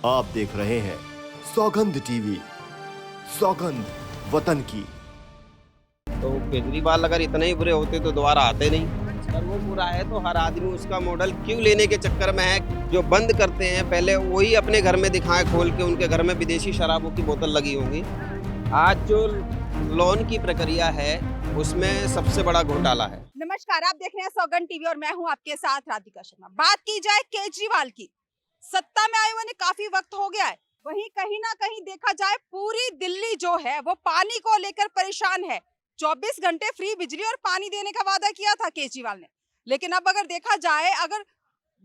आप देख रहे हैं सौगंध टीवी, सौगंध वतन की। तो केजरीवाल अगर इतने ही बुरे होते तो दोबारा आते नहीं। अगर वो बुरा है तो हर आदमी उसका मॉडल क्यों लेने के चक्कर में है। जो बंद करते हैं पहले वही अपने घर में दिखाएं खोल के, उनके घर में विदेशी शराबों की बोतल लगी होंगी। आज जो लोन की प्रक्रिया है उसमें सबसे बड़ा घोटाला है। नमस्कार, आप देख रहे हैं सौगंध टीवी और मैं हूं आपके साथ राधिका शर्मा। बात की जाए केजरीवाल की, सत्ता में आए हुए ने काफी वक्त हो गया है। वहीं कहीं ना कहीं देखा जाए पूरी दिल्ली जो है वो पानी को लेकर परेशान है। 24 घंटे फ्री बिजली और पानी देने का वादा किया था केजरीवाल ने, लेकिन अब अगर देखा जाए, अगर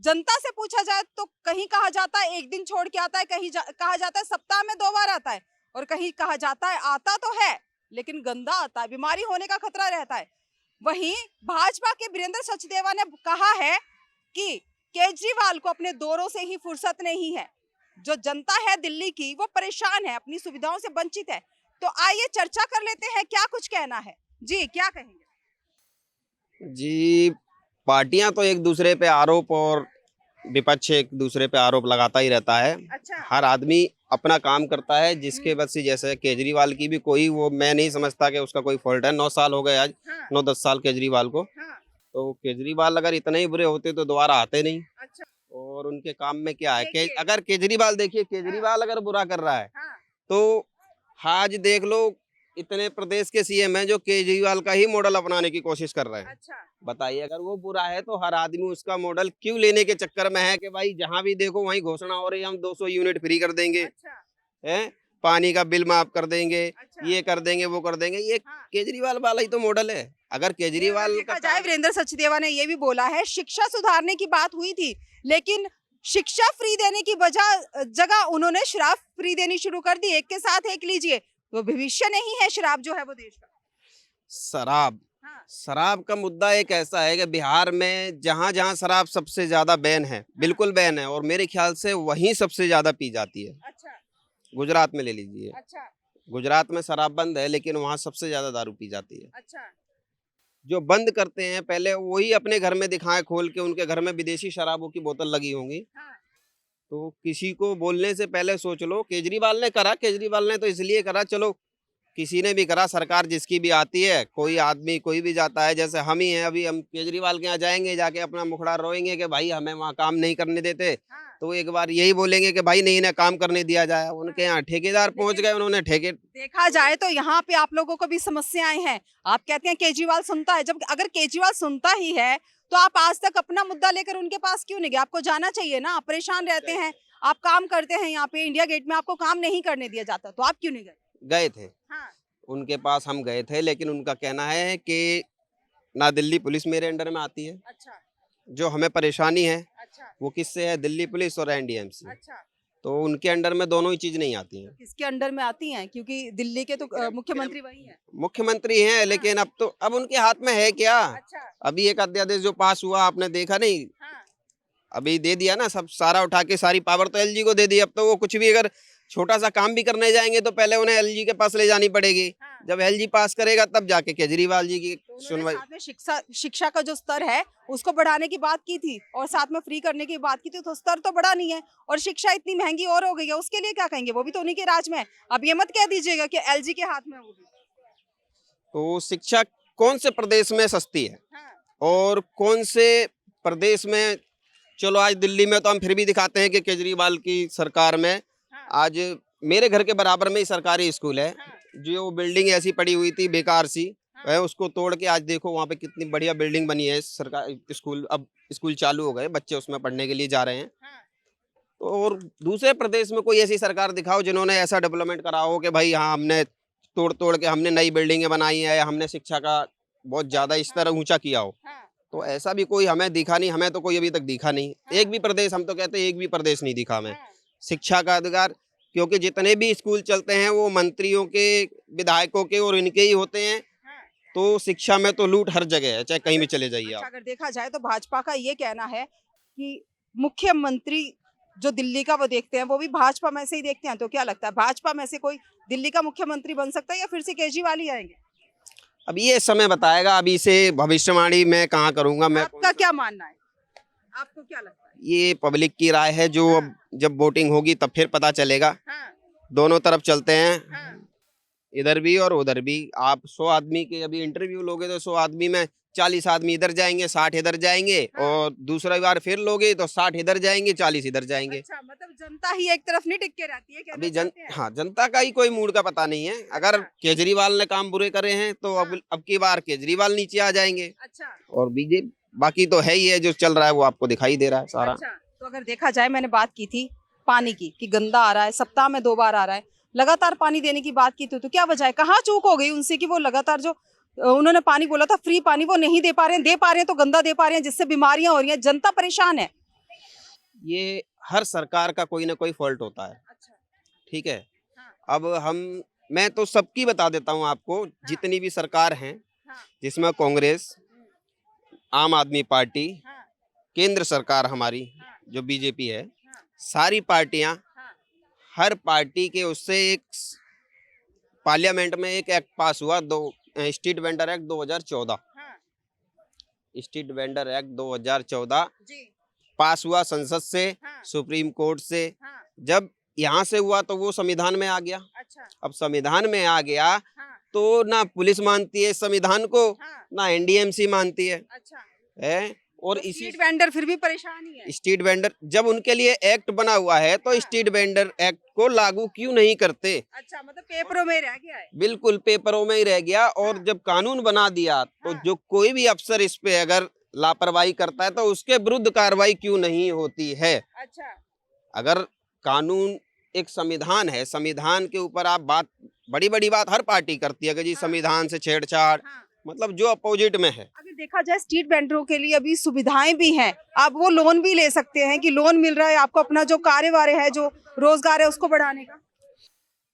जनता से पूछा जाए तो कहीं कहा जाता है एक दिन छोड़ के आता है, कहीं कहा जाता है सप्ताह में 2 बार आता है, और कहीं कहा जाता है आता तो है लेकिन गंदा आता है, बीमारी होने का खतरा रहता है। वहीं भाजपा के वीरेंद्र सचदेवा ने कहा है कि केजरीवाल को अपने दौरों से ही फुर्सत नहीं है। जो जनता है दिल्ली की वो परेशान है, अपनी सुविधाओं से वंचित है। तो आइए चर्चा कर लेते हैं, क्या कुछ कहना है। जी क्या कहेंगे? जी, पार्टियां तो एक दूसरे पे आरोप और विपक्ष एक दूसरे पे आरोप लगाता ही रहता है। अच्छा। हर आदमी अपना काम करता है जिसके बस से, जैसे केजरीवाल की भी कोई वो मैं नहीं समझता कि उसका कोई फॉल्ट है। 9 साल हो गए आज, हाँ, 9-10 साल केजरीवाल को। हाँ, तो केजरीवाल अगर इतने ही बुरे होते तो दोबारा आते नहीं। अच्छा। और उनके काम में क्या है देखिए। अगर केजरीवाल, देखिए केजरीवाल अगर बुरा कर रहा है हाँ, तो आज देख लो, इतने प्रदेश के सीएम हैं जो केजरीवाल का ही मॉडल अपनाने की कोशिश कर रहे हैं। अच्छा। बताइए, अगर वो बुरा है तो हर आदमी उसका मॉडल क्यों लेने के चक्कर में है कि भाई जहां भी देखो वहीं घोषणा हो रही है, हम 200 यूनिट फ्री कर देंगे, अच्छा। हैं, पानी का बिल माफ कर देंगे, अच्छा। ये कर देंगे, वो कर देंगे। ये हाँ। केजरीवाल वाला ही तो मॉडल है। अगर केजरीवाल देखा का जाए, वीरेंद्र सचदेवा ने ये भी बोला है शिक्षा सुधारने की बात हुई थी, लेकिन शिक्षा फ्री देने की जगह उन्होंने शराब फ्री देनी शुरू कर दी। एक के साथ एक लीजिए, तो भविष्य नहीं है शराब जो है वो देश का। शराब हाँ, शराब का मुद्दा एक ऐसा है कि बिहार में जहां जहां शराब सबसे ज्यादा बैन है, बिल्कुल बैन है, और मेरे ख्याल से वहीं सबसे ज्यादा पी जाती है। अच्छा। गुजरात में ले लीजिए, अच्छा। गुजरात में शराब बंद है लेकिन वहां सबसे ज्यादा दारू पी जाती है। अच्छा। जो बंद करते हैं पहले वही अपने घर में दिखाएं खोल के, उनके घर में विदेशी शराबों की बोतल लगी होंगी। हाँ, तो किसी को बोलने से पहले सोच लो। केजरीवाल ने करा, केजरीवाल ने तो इसलिए करा, चलो किसी ने भी करा, सरकार जिसकी भी आती है, कोई आदमी कोई भी जाता है, जैसे हम ही हैं, अभी हम केजरीवाल के यहाँ जाएंगे, जाके अपना मुखड़ा रोएंगे कि भाई हमें वहाँ काम नहीं करने देते, हाँ। तो एक बार यही बोलेंगे कि भाई नहीं इन्हें काम करने दिया जाए। उनके यहाँ ठेकेदार पहुंच गए, उन्होंने ठेके देखा जाए तो यहाँ पे आप लोगों को भी समस्याएं हैं। आप कहते हैं केजरीवाल सुनता है, जब अगर केजरीवाल सुनता ही है तो आप आज तक अपना मुद्दा लेकर उनके पास क्यों नहीं गए? आपको जाना चाहिए ना, आप परेशान रहते हैं, आप काम करते हैं यहाँ पे इंडिया गेट में, आपको काम नहीं करने दिया जाता, तो आप क्यों नहीं गए? गए थे। हाँ। उनके पास हम गए थे, लेकिन उनका कहना है कि ना दिल्ली पुलिस मेरे अंडर में आती है, अच्छा। जो हमें परेशानी है अच्छा। वो किससे है, दिल्ली पुलिस और एनडीएमसी। अच्छा। तो उनके अंडर में दोनों ही चीज नहीं आती हैं। किसके अंडर में आती हैं? क्योंकि दिल्ली के तो मुख्यमंत्री वही हैं। मुख्यमंत्री हैं, लेकिन अब उनके हाथ में है क्या। अच्छा। अभी एक अध्यादेश जो पास हुआ आपने देखा नहीं, हाँ। अभी दे दिया ना, सब सारा उठा के सारी पावर तो एलजी को दे दी। अब तो वो कुछ भी अगर छोटा सा काम भी करने जाएंगे तो पहले उन्हें एलजी के पास ले जानी पड़ेगी। हाँ। जब एलजी पास करेगा तब जाके केजरीवाल जी की तो उन्होंने सुनवाई। साथ में शिक्षा का जो स्तर है उसको बढ़ाने की बात की थी और साथ में फ्री करने की बात की थी, तो स्तर तो बढ़ा नहीं है और शिक्षा इतनी महंगी और हो गई है, उसके लिए क्या कहेंगे? वो भी तो उन्हीं के राज में है। अब ये मत कह दीजिएगा कि एलजी के हाथ में है वो भी। तो शिक्षा कौन से प्रदेश में सस्ती है हाँ। और कौन से प्रदेश में, चलो आज दिल्ली में तो हम फिर भी दिखाते हैं कि केजरीवाल की सरकार में हाँ। आज मेरे घर के बराबर में ही सरकारी स्कूल है। हाँ। जो बिल्डिंग ऐसी पड़ी हुई थी बेकार सी, हाँ। है, उसको तोड़ के आज देखो वहाँ पे कितनी बढ़िया बिल्डिंग बनी है। सरकारी स्कूल, अब स्कूल चालू हो गए, बच्चे उसमें पढ़ने के लिए जा रहे हैं। हाँ। तो और दूसरे प्रदेश में कोई ऐसी सरकार दिखाओ जिन्होंने ऐसा डेवलपमेंट करा हो कि भाई हाँ हमने तोड़ तोड़ के हमने नई बिल्डिंगें बनाई है या हमने शिक्षा का बहुत ज्यादा स्तर ऊंचा किया हो। हाँ। तो ऐसा भी कोई हमें दिखा नहीं, हमें तो कोई अभी तक दिखा नहीं। एक भी प्रदेश, हम तो कहते हैं एक भी प्रदेश नहीं दिखा हमें हाँ। शिक्षा का अधिकार। क्योंकि जितने भी स्कूल चलते हैं वो मंत्रियों के, विधायकों के और इनके ही होते हैं। हाँ। तो शिक्षा में तो लूट हर जगह है, चाहे कहीं भी चले जाइए अच्छा, आप। अगर देखा जाए तो भाजपा का ये कहना है कि मुख्यमंत्री जो दिल्ली का वो देखते हैं वो भी भाजपा में से ही देखते हैं, तो क्या लगता है भाजपा में से कोई दिल्ली का मुख्यमंत्री बन सकता है या फिर से केजरीवाल ही आएंगे? अब ये समय बताएगा, अभी से भविष्यवाणी मैं कहाँ करूंगा। मैं आपका क्या मानना है? आपको क्या लगता है? ये पब्लिक की राय है, जो अब जब वोटिंग होगी तब फिर पता चलेगा। हाँ, दोनों तरफ चलते हैं, हाँ, इधर भी और उधर भी। आप 100 आदमी के अभी इंटरव्यू लोगे तो 100 आदमी में 40 आदमी इधर जाएंगे, 60 इधर जाएंगे, हाँ। और दूसरा बार फिर लोगे तो 60 इधर जाएंगे, 40 इधर जाएंगे। अच्छा, मतलब जनता ही एक तरफ नहीं टिक के रहती है, कहना अभी चाहते हैं? हाँ, जनता का ही कोई मूड का पता नहीं है। अगर अच्छा। केजरीवाल ने काम बुरे करे हैं तो अब की बार केजरीवाल नीचे आ जाएंगे, अच्छा, और बीजेपी बाकी तो है ही है, जो चल रहा है वो आपको दिखाई दे रहा है सारा। अच्छा। तो अगर देखा जाए, मैंने बात की थी पानी की कि गंदा आ रहा है, सप्ताह में 2 बार आ रहा है, लगातार पानी देने की बात की थी, तो क्या वजह है, कहाँ चूक हो गई उनसे कि वो लगातार जो उन्होंने पानी बोला था फ्री पानी, वो नहीं दे पा रहे हैं, दे पा रहे हैं तो गंदा दे पा रहे हैं, जिससे बीमारियां हो रही हैं, जनता परेशान है। ये हर सरकार का कोई ना कोई फॉल्ट होता है, अच्छा, ठीक है। हाँ। अब मैं तो सबकी बता देता हूँ आपको, जितनी भी सरकार हैं, हाँ, जिसमें कांग्रेस, आम आदमी पार्टी, हाँ, केंद्र सरकार हमारी हाँ, जो बीजेपी है, हाँ, सारी पार्टियां, हाँ, हर पार्टी के उससे एक पार्लियामेंट में एक एक्ट पास हुआ, स्ट्रीट वेंडर एक्ट 2014। हाँ, स्ट्रीट वेंडर एक्ट 2014 जी, पास हुआ संसद से, हाँ, सुप्रीम कोर्ट से। हाँ, जब यहाँ से हुआ तो वो संविधान में आ गया। अच्छा, अब संविधान में आ गया हाँ, तो ना पुलिस मानती है इस संविधान को, हाँ, ना एनडीएमसी मानती अच्छा। है। और तो इसी स्ट्रीट वेंडर फिर भी परेशान ही है। स्ट्रीट वेंडर, जब उनके लिए एक्ट बना हुआ है तो हाँ। स्ट्रीट वेंडर एक्ट को लागू क्यों नहीं करते? अच्छा, मतलब पेपरों में रह गया है। बिल्कुल पेपरों में ही रह गया। और हाँ। जब कानून बना दिया तो हाँ। जो कोई भी अफसर इस पे अगर लापरवाही करता है तो उसके विरुद्ध कार्रवाई क्यों नहीं होती है? अच्छा, अगर कानून एक संविधान है, संविधान के ऊपर आप बात, बड़ी बड़ी बात हर पार्टी करती है कि जी हाँ। संविधान से छेड़छाड़, हाँ। मतलब जो अपोजिट में है। अगर देखा जाए स्ट्रीट वेंडरों के लिए अभी सुविधाएं भी हैं, आप वो लोन भी ले सकते हैं कि लोन मिल रहा है आपको अपना जो कार्य वारे है, जो रोजगार है उसको बढ़ाने का।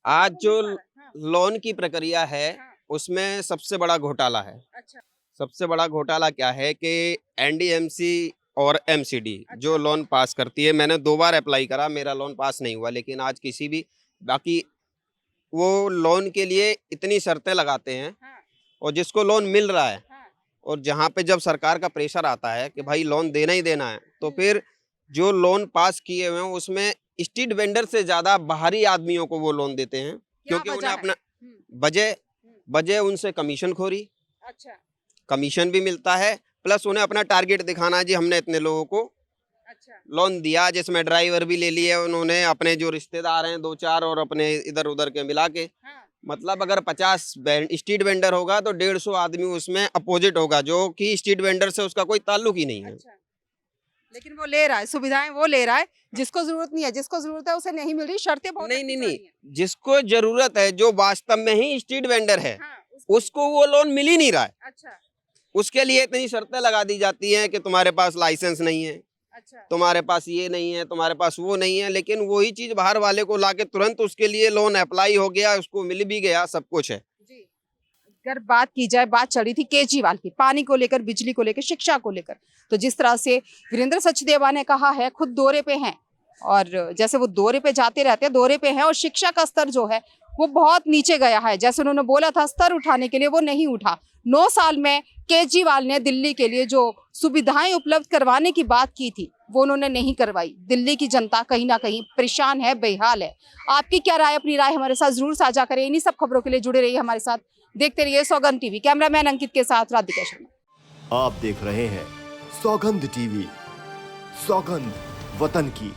आज जो हाँ। लोन की प्रक्रिया है हाँ। उसमें सबसे बड़ा घोटाला है। अच्छा, सबसे बड़ा घोटाला क्या है कि एनडीएमसी और एमसीडी जो अच्छा। लोन पास करती है, मैंने 2 बार अप्लाई करा, मेरा लोन पास नहीं हुआ, लेकिन आज किसी भी, बाकी वो लोन के लिए इतनी शर्तें लगाते हैं, हाँ। और जिसको लोन मिल रहा है, हाँ। और जहाँ पे जब सरकार का प्रेशर आता है कि भाई लोन देना ही देना है, तो फिर जो लोन पास किए हुए हैं उसमें स्ट्रीट वेंडर से ज़्यादा बाहरी आदमियों को वो लोन देते हैं, क्योंकि वजह उन्हें है? अपना वजह उनसे कमीशन खोरी, अच्छा, कमीशन भी मिलता है, प्लस उन्हें अपना टारगेट दिखाना है, जी हमने इतने लोगों को अच्छा, लोन दिया, जिसमें ड्राइवर भी ले लिए उन्होंने, अपने जो रिश्तेदार हैं 2-4 और अपने इधर उधर के मिला के। हाँ। मतलब अगर 50 स्ट्रीट वेंडर होगा तो 150 आदमी उसमें अपोजिट होगा, जो कि स्ट्रीट वेंडर से उसका कोई ताल्लुक ही नहीं है। अच्छा, लेकिन वो ले रहा है सुविधाएं, वो ले रहा है, जिसको जरूरत नहीं है, जिसको जरूरत है उसे नहीं मिल रही, शर्तें बहुत नहीं अच्छी नहीं कर नहीं, रही हैं। जिसको जरूरत है, जो वास्तव में ही स्ट्रीट वेंडर है, हाँ, उसको वो लोन मिल ही नहीं रहा है। अच्छा, उसके लिए इतनी शर्तें लगा दी जाती हैं कि तुम्हारे पास लाइसेंस नहीं है, अच्छा, तुम्हारे पास ये नहीं है, तुम्हारे पास वो नहीं है, लेकिन वही चीज बाहर वाले को लाके तुरंत उसके लिए लोन अप्लाई हो गया, उसको मिल भी गया, सब कुछ है। जी। अगर बात की जाए, बात चली थी केजरीवाल की, पानी को लेकर, बिजली को लेकर, शिक्षा को लेकर, तो जिस तरह से वीरेंद्र सचदेवा ने कहा है, खुद दौरे पे हैं, और जैसे वो दौरे पे जाते रहते हैं, दौरे पे हैं, और शिक्षा का स्तर जो है वो बहुत नीचे गया है। जैसे उन्होंने बोला था स्तर उठाने के लिए, वो नहीं उठा। 9 साल में केजरीवाल ने दिल्ली के लिए जो सुविधाएं उपलब्ध करवाने की बात की थी वो उन्होंने नहीं करवाई। दिल्ली की जनता कहीं ना कहीं परेशान है, बेहाल है। आपकी क्या राय, अपनी राय हमारे साथ जरूर साझा करें। इन्हीं सब खबरों के लिए जुड़े रहिए हमारे साथ, देखते रहिए सौगंध टीवी। कैमरामैन अंकित के साथ राधिका शर्मा। आप देख रहे हैं सौगंध टीवी। सौगंध वतन की।